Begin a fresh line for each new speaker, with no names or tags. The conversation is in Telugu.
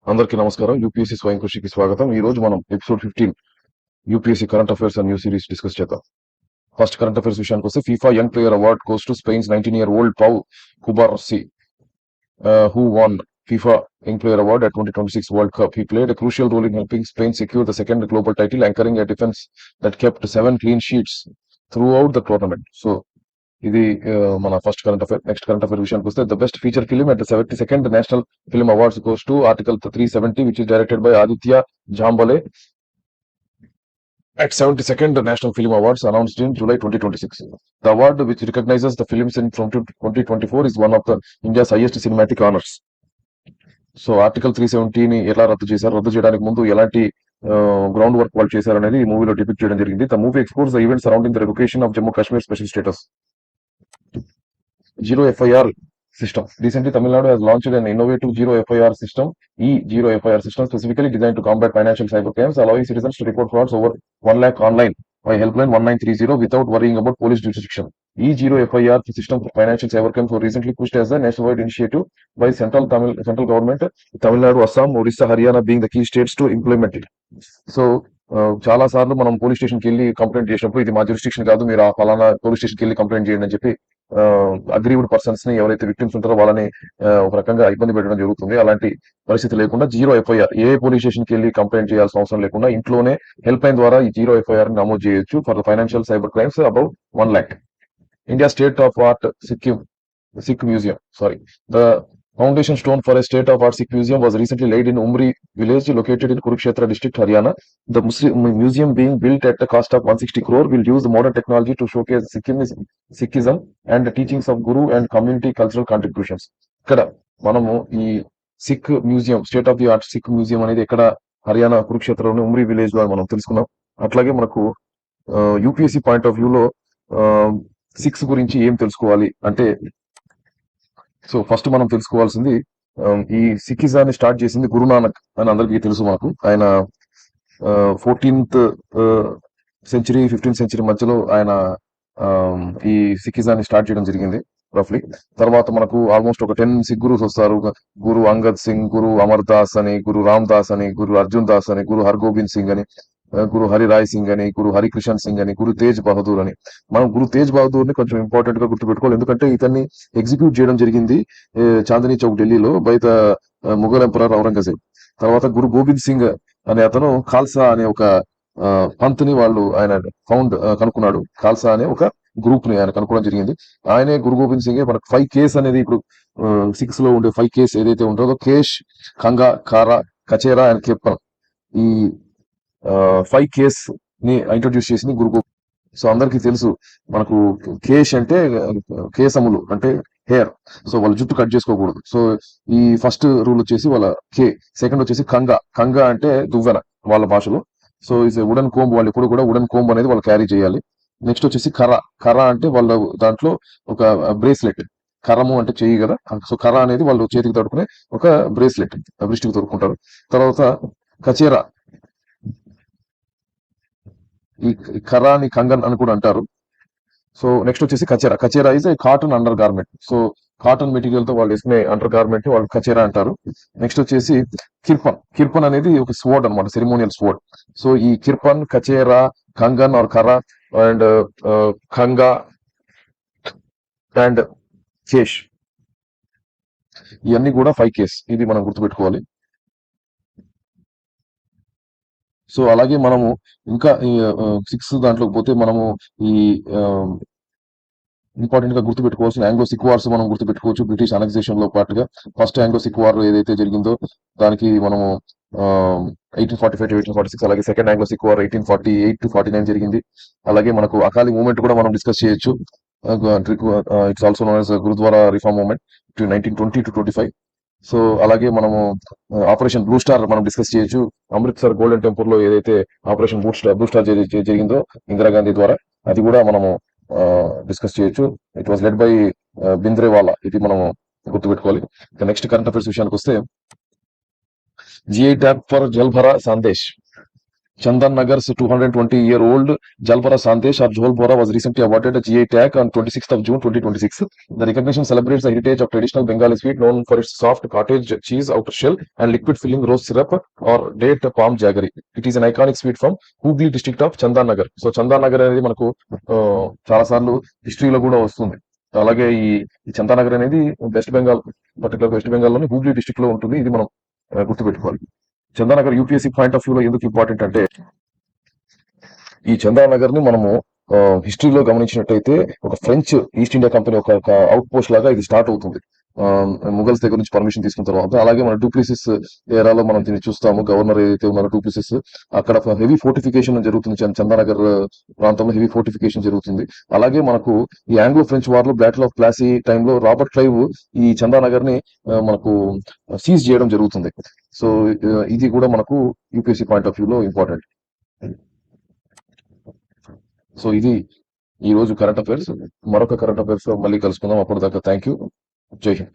అందరికీ నమస్కారం. యూపీఎస్సీ స్వయం కృషికి స్వాగతం. ఈ రోజు మనం episode 15 UPSC current affairs and new series discuss చేద్దాం. ఫస్ట్ కరెంట్ అఫైర్స్ విషయానికి వస్తే FIFA young player award goes to Spain's 19-year-old Pau Cubarsí, who won FIFA Young Player Award at 2026 World Cup. He played a crucial role in helping Spain secure the second global title, anchoring a defense that kept 7 clean sheets throughout the tournament. So ఇది మన first current affair. Next current affair విషయానికి వస్తే the best feature film at the 72nd national film awards goes to article 370 which is directed by Aditya Jambhale at 72nd National Film Awards announced in July 2026. The award, which recognizes the films in from 2024, is one of the India's highest cinematic honors. So article 370ని ఎలా రద్దు చేశారు, రద్దు చేయడానికి ముందు ఎలాంటి గ్రౌండ్ వర్క్ వాళ్ళు చేశారనేది ఈ మూవీలో డిపిక్ట్ చేయడం జరిగింది. The movie explores the event surrounding the revocation of Jammu Kashmir special status. Zero FIR system. Recently, Tamil Nadu has launched an innovative Zero FIR system, Zero FIR system, specifically designed to combat financial cybercrimes, allowing citizens to report frauds over 1 lakh online by helpline 1930 without worrying about police jurisdiction. Zero FIR system for financial cybercrimes was recently pushed as a nationwide initiative by central government, Tamil Nadu, Assam, Odisha, Haryana being the key states to implement it. So, చాలా సార్లు మనం పోలీస్ స్టేషన్కి వెళ్ళి కంప్లైంట్ చేసినప్పుడు ఇది మా జ్యూరిస్డిక్షన్ కాదు, మీరు ఆ ఫలానా పోలీస్ స్టేషన్కి వెళ్ళి కంప్లైంట్ చేయండి అని చెప్పి అగ్రీవ్డ్ పర్సన్స్ ని, ఎవరైతే విక్టిమ్స్ ఉంటారో వాళ్ళని ఒక రకంగా ఇబ్బంది పెట్టడం జరుగుతుంది. అలాంటి పరిస్థితి లేకుండా జీరో ఎఫ్ఐఆర్, ఏ పోలీస్ స్టేషన్ కి వెళ్ళి కంప్లైంట్ చేయాల్సిన అవసరం లేకుండా ఇంట్లోనే హెల్ప్ లైన్ ద్వారా ఈ జీరో ఎఫ్ఐఆర్ నమోదు చేయొచ్చు for the financial cyber crimes above 1 lakh. India state of art Sikh Museum. The foundation stone for a state-of-art Sikh museum was recently laid in Umri village located in Kurukshetra district, Haryana. The museum, being built at a cost of 160 crore, will use the modern technology to showcase Sikhism and the teachings of Guru and community cultural contributions. ఇక్కడ మనము ఈ Sikh museum, state of the art Sikh museum అనేది ఎక్కడ, హర్యానా కురుక్షేత్రంలోని ఉమ్రీ విలేజ్ లో మనం తెలుసుకున్నాం. అట్లాగే మనకు యూపీఎస్సీ పాయింట్ ఆఫ్ వ్యూలో సిక్స్ గురించి ఏం తెలుసుకోవాలి అంటే, సో ఫస్ట్ మనం తెలుసుకోవాల్సింది, ఈ సిక్కిజాన్ని స్టార్ట్ చేసింది గురునానక్ అని అందరికీ తెలుసు. మనకు ఆయన 14th century 15th century మధ్యలో ఆయన ఈ సిక్కిజాన్ని స్టార్ట్ చేయడం జరిగింది రఫ్లీ. తర్వాత మనకు ఆల్మోస్ట్ ఒక 10 సిక్ గురుస్ వస్తారు. గురు అంగద్ సింగ్, గురు అమర్ దాస్ అని, గురు రామ్ దాస్ అని, గురు అర్జున్ దాస్ అని, గురు హర్గోబింద్ సింగ్ అని, గురు హరిరాయ్ సింగ్ అని, గురు హరికృష్ణన్ సింగ్ అని, గురు తేజ్ బహదూర్ అని. మనం గురు తేజ్ బహదూర్ ని కొంచెం ఇంపార్టెంట్ గా గుర్తుపెట్టుకోవాలి, ఎందుకంటే ఇతన్ని ఎగ్జిక్యూట్ చేయడం జరిగింది చాందనీ చౌక్ ఢిల్లీలో by the Mughal emperor Aurangzeb. తర్వాత గురు గోబింద్ సింగ్ అనే అతను ఖాల్సా అనే ఒక పంత్ ని ఆయన కనుక్కున్నాడు. ఖాల్సా అనే ఒక గ్రూప్ ని ఆయన కనుక్కోవడం జరిగింది. ఆయనే గురు గోబింద్ సింగ్. మనకు 5 కేస్ అనేది ఇప్పుడు 6 లో ఉండే 5 కేస్ ఏదైతే ఉంటుందో, కేష్, కంగా, కారా, కచేరా అండ్ కిర్పన్, ఈ 5 కేస్ ని ఇంట్రొడ్యూస్ చేసింది గురు గోబింద్. సో అందరికీ తెలుసు మనకు కేష్ అంటే కేసములు అంటే హెయిర్, సో వాళ్ళ జుట్టు కట్ చేసుకోకూడదు. సో ఈ ఫస్ట్ రూల్ వచ్చేసి వాళ్ళ కే. సెకండ్ వచ్చేసి కంగా అంటే దువ్వెన వాళ్ళ భాషలో. సో ఇస్ వుడెన్ కోంబ్, వాళ్ళు ఎప్పుడు కూడా వుడెన్ కోంబ్ అనేది వాళ్ళు క్యారీ చేయాలి. నెక్స్ట్ వచ్చేసి కర అంటే వాళ్ళ దాంట్లో ఒక బ్రేస్లెట్, కరము అంటే చెయ్యి కదా, సో కర అనేది వాళ్ళు చేతికి తడుకునే ఒక బ్రేస్లెట్, బ్రిస్టికి తొడుక్కుంటారు. తర్వాత కచేరా, ఈ కరాని కంగన్ అని కూడా అంటారు. సో నెక్స్ట్ వచ్చేసి kachera is a cotton undergarment. So cotton material తో వాళ్ళు వేసుకునే అండర్ గార్మెంట్ ని వాళ్ళు కచేరా అంటారు. నెక్స్ట్ వచ్చేసి కిర్పన్ అనేది ఒక స్వర్డ్ అనమాట, సెరిమోనియల్ స్వర్డ్. సో ఈ కిర్పన్, కచేరా, కంగన్ ఆర్ కరా అండ్ కంగా అండ్ కేష్, ఇవన్నీ కూడా 5 కేస్. ఇది మనం గుర్తుపెట్టుకోవాలి. సో అలాగే మనము ఇంకా 6 దాంట్లోకి పోతే మనము ఈ ఇంపార్టెంట్ గా గుర్తుపెట్టుకోవాల్సిన ఆంగ్లో సిక్ వార్స్ మనం గుర్తుపెట్టుకోవచ్చు. బ్రిటిష్ అనెక్సేషన్ లో పాటుగా ఫస్ట్ ఆంగ్లో సిక్ వార్ ఏదైతే జరిగిందో దానికి మనము 1845 to 1846, అలాగే second Anglo Sikh war 1848 to 49 జరిగింది. అలాగే మనకు అకాలీ మూవ్మెంట్ కూడా మనం డిస్కస్ చేయొచ్చు. It's also known as gurdwara reform movement 1920 to 25. So అలాగే మనము ఆపరేషన్ బ్లూ స్టార్ మనం డిస్కస్ చేయొచ్చు. అమృత్సర్ గోల్డెన్ టెంపుల్ లో ఏదైతే ఆపరేషన్ బ్లూ స్టార్ జరిగిందో ఇందిరాగాంధీ ద్వారా, అది కూడా మనము డిస్కస్ చేయొచ్చు. ఇట్ వాస్ లెడ్ బై బింద్రేవాలా. ఇది మనము గుర్తుపెట్టుకోవాలి. నెక్స్ట్ కరెంట్ అఫైర్స్ విషయానికి వస్తే, GI tag for Jalbhara Sandesh. Chandan Nagar's 220-year-old Jalpara Sandesh or Jholpora was recently awarded a GI tag on 26th of June 2026. The recognition celebrates the heritage of traditional Bengali sweet known for its soft cottage cheese outer shell and liquid filling rose syrup or date palm jaggery. It is an iconic sweet from Hooghly district of Chandan Nagar. So Chandan Nagar అనేది మనకు చాలా సార్లు హిస్టరీలో కూడా వస్తుంది. అలాగే ఈ చందాన్ నగర్ అనేది west Bengal, particular west Bengal లోని హూగ్లీ డిస్ట్రిక్ట్ లో ఉంటుంది. ఇది మనం గుర్తుపెట్టుకోవాలి. చందానగర్ యూపీఎస్సీ పాయింట్ ఆఫ్ వ్యూలో ఎందుకు ఇంపార్టెంట్ అంటే ఈ చందానగర్ ని మనము హిస్టరీలో గమనించినట్టయితే ఒక ఫ్రెంచ్ ఈస్ట్ ఇండియా కంపెనీ ఒక అవుట్ పోస్ట్ లాగా ఇది స్టార్ట్ అవుతుంది ముగల్స్ దగ్గర నుంచి పర్మిషన్ తీసుకున్న తర్వాత. అలాగే మన డూప్లిసిస్ ఏరాలో మనం దీన్ని చూస్తాము. గవర్నర్ ఏదైతే ఉన్నారో డూప్లిసిస్, అక్కడ హెవీ ఫోర్టిఫికేషన్ జరుగుతుంది. చందానగర్ ప్రాంతంలో హెవీ ఫోర్టిఫికేషన్ జరుగుతుంది. అలాగే మనకు ఈ ఆంగ్లో ఫ్రెంచ్ వార్ లో బ్యాటిల్ ఆఫ్ ప్లాసీ టైంలో రాబర్ట్ క్లైవ్ ఈ చందానగర్ ని మనకు సీజ్ చేయడం జరుగుతుంది. సో ఇది కూడా మనకు యూపీఎస్సీ పాయింట్ ఆఫ్ వ్యూలో ఇంపార్టెంట్. సో ఇది ఈ రోజు కరెంట్ అఫైర్స్. మరొక కరెంట్ అఫైర్స్ లో మళ్ళీ కలుసుకుందాం. అప్పటిదాకా థ్యాంక్ యూ. జై హింద్.